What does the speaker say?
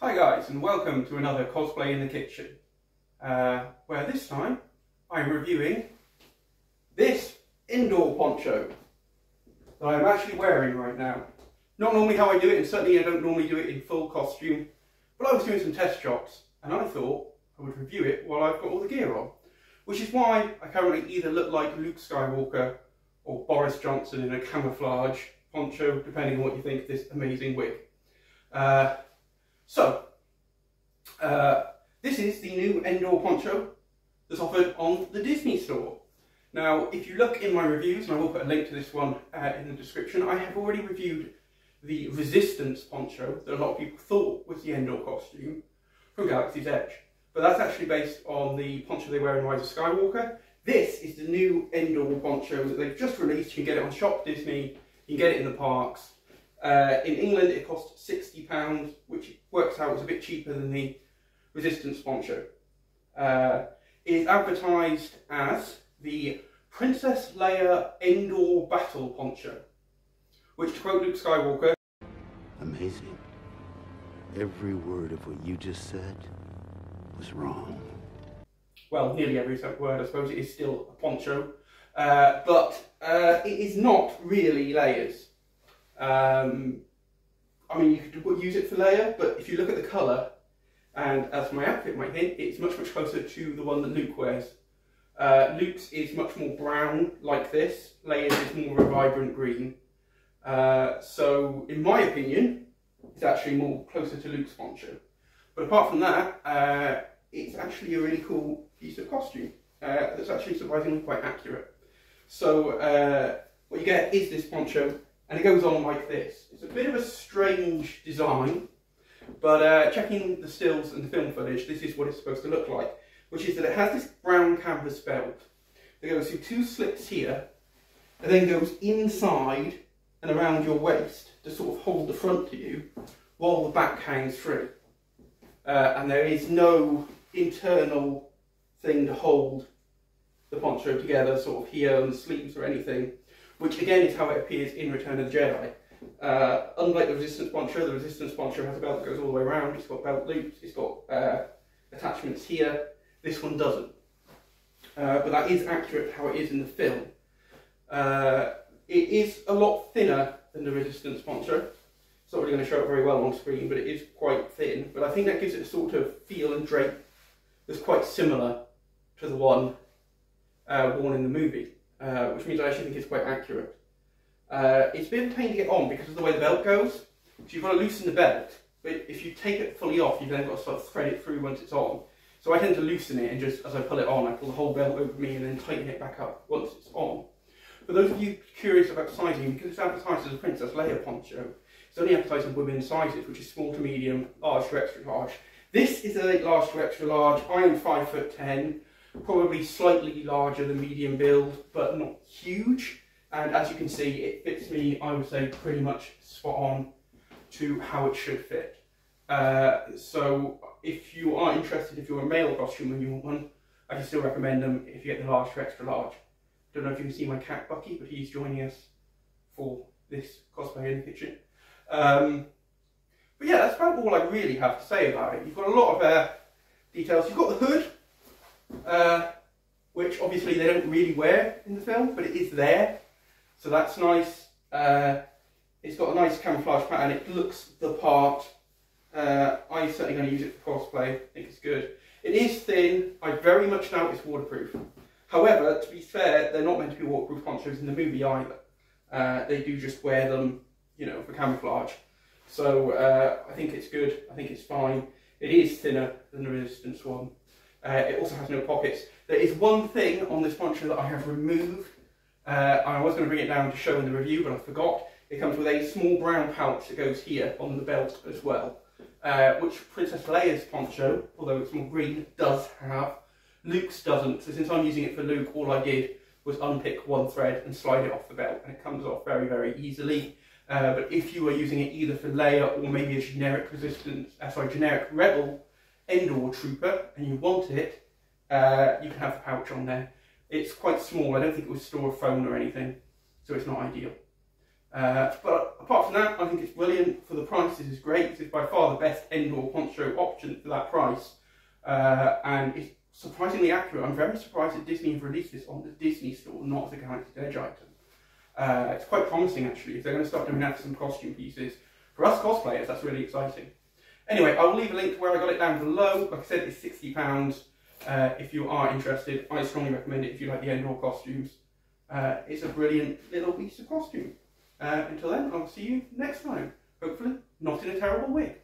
Hi guys, and welcome to another cosplay in the kitchen, where this time I'm reviewing this Endor Poncho that I'm actually wearing right now. Not normally how I do it, and certainly I don't normally do it in full costume, but I was doing some test shots and I thought I would review it while I've got all the gear on, which is why I currently either look like Luke Skywalker or Boris Johnson in a camouflage poncho, depending on what you think of this amazing wig. This is the new Endor Poncho that's offered on the Disney store. Now, if you look in my reviews, and I will put a link to this one in the description, I have already reviewed the Resistance Poncho that a lot of people thought was the Endor costume from Galaxy's Edge. But that's actually based on the poncho they wear in Rise of Skywalker. This is the new Endor Poncho that they've just released. You can get it on ShopDisney, you can get it in the parks. In England it costs £60, which works out as a bit cheaper than the Resistance Poncho. It is advertised as the Princess Leia Endor Battle Poncho, which, to quote Luke Skywalker, amazing. Every word of what you just said was wrong. Well, nearly every word, I suppose. It is still a poncho, but it is not really Leia's. I mean, you could use it for Leia, but if you look at the colour, and as my outfit might hint, it's much closer to the one that Luke wears. Luke's is much more brown, like this. Leia's is more of a vibrant green. So, in my opinion, it's actually more closer to Luke's poncho. But apart from that, it's actually a really cool piece of costume that's actually surprisingly quite accurate. So, what you get is this poncho, and it goes on like this. It's a bit of a strange design, but checking the stills and the film footage, this is what it's supposed to look like, which is that it has this brown canvas belt that goes through two slits here, and then goes inside and around your waist to sort of hold the front to you, while the back hangs free. And there is no internal thing to hold the poncho together, sort of here on the sleeves or anything, which again is how it appears in Return of the Jedi. Unlike the Resistance Poncho has a belt that goes all the way around. It's got belt loops, it's got attachments here. This one doesn't. But that is accurate how it is in the film. It is a lot thinner than the Resistance Poncho. It's not really going to show up very well on screen, but it is quite thin. But I think that gives it a sort of feel and drape that's quite similar to the one worn in the movie, which means I actually think it's quite accurate. It's a bit of a pain to get on because of the way the belt goes. So you've got to loosen the belt, but if you take it fully off, you've then got to sort of thread it through once it's on. So I tend to loosen it, and just as I pull it on, I pull the whole belt over me and then tighten it back up once it's on. For those of you curious about sizing, because it's advertised as a Princess Leia poncho, it's only advertised in women's sizes, which is small to medium, large to extra large. This is a large to extra large. I am 5'10", probably slightly larger than medium build, but not huge. And as you can see, it fits me, I would say, pretty much spot on to how it should fit. So if you are interested, if you're a male costume and you want one, I can still recommend them if you get the large to extra large. Don't know if you can see my cat Bucky, but he's joining us for this cosplay in the kitchen. But yeah, that's about all I really have to say about it. You've got a lot of details. You've got the hood, which obviously they don't really wear in the film, but it is there. So that's nice. It's got a nice camouflage pattern. It looks the part. I'm certainly going to use it for cosplay. I think it's good. It is thin. I very much doubt it's waterproof. However, to be fair, they're not meant to be waterproof ponchos in the movie either. They do just wear them, you know, for camouflage. So I think it's good. I think it's fine. It is thinner than the Resistance one. It also has no pockets. There is one thing on this poncho that I have removed. I was going to bring it down to show in the review, but I forgot. It comes with a small brown pouch that goes here on the belt as well, which Princess Leia's poncho, although it's more green, does have. Luke's doesn't, so since I'm using it for Luke, all I did was unpick one thread and slide it off the belt, and it comes off very easily. But if you were using it either for Leia or maybe a generic generic Rebel Endor Trooper, and you want it, you can have the pouch on there. It's quite small. I don't think it would store a phone or anything, so it's not ideal. But apart from that, I think it's brilliant. For the price, this is great. This is by far the best Endor Poncho option for that price. And it's surprisingly accurate. I'm very surprised that Disney have released this on the Disney store, not as a Galaxy's Edge item. It's quite promising, actually, if they're going to start doing that for some costume pieces. For us cosplayers, that's really exciting. Anyway, I will leave a link to where I got it down below. Like I said, it's £60. If you are interested, I strongly recommend it if you like the Endor costumes. It's a brilliant little piece of costume. Until then, I'll see you next time. Hopefully, not in a terrible wig.